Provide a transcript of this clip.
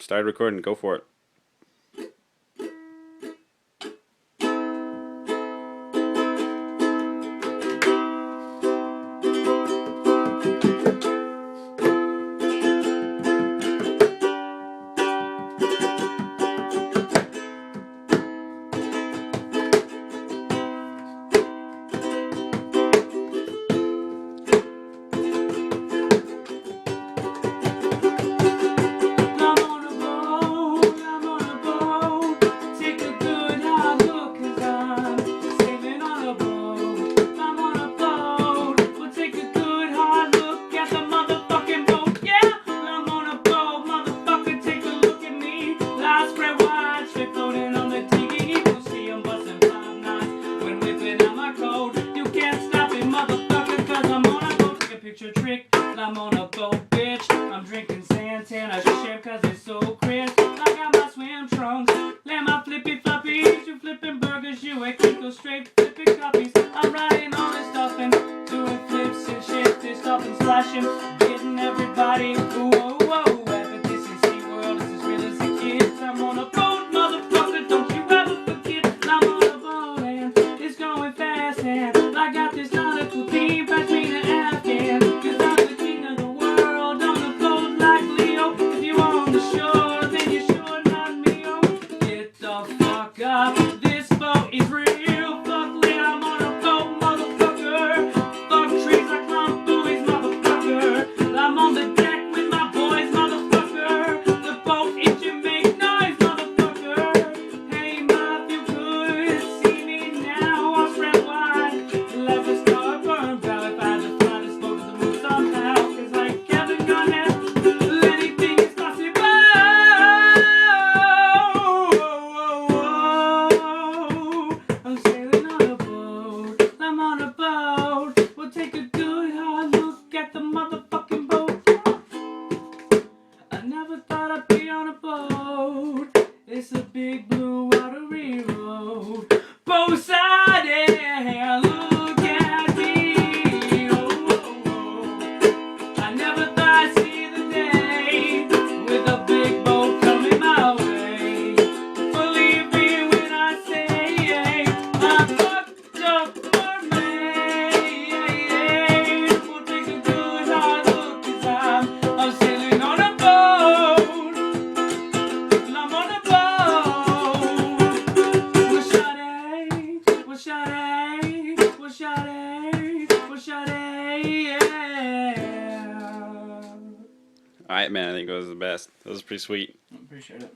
Started recording. Go for it. Trick, I'm on a boat, bitch. I'm drinking Santana shit cause it's so crisp. I got my swim trunks, land my flippy floppies. You flipping burgers, you ain't go straight flipping copies. I'm riding all this stuff and doing flips and shit, this stuff and splashing, getting everybody. Whoa, whoa, but this is SeaWorld, this is real as a kid. I'm on a boat, motherfucker, don't you ever forget. I'm on a boat and it's going fast and I got this nautical theme, pass me the Afghan. This boat is real, fuck lit, I'm on a boat, motherfucker. Fuck trees, I climb buoys, motherfucker. I'm on the deck with my boys, motherfucker. The boat engine make noise, motherfucker. Hey, ma, if you could see me now, I'll spread wide. Let the star burn proud if I had to fly this boat to the moon somehow. Cause like Kevin Garnett, anything is possible. I'm sailing on a boat, I'm on a boat. We'll take a good hard look at the motherfucking boat. I never thought I'd be on a boat. It's a big blue watery road. Both sided, look at me. Oh, oh, oh. I never thought I'd see the day with a big boat coming my way. Believe me when I say I fucked up for me. We'll take a good hard look 'cause I'm sailing on a boat. I'm on a boat. We'll shawty, yeah. Alright, man, I think it was the best. That was pretty sweet. I appreciate it.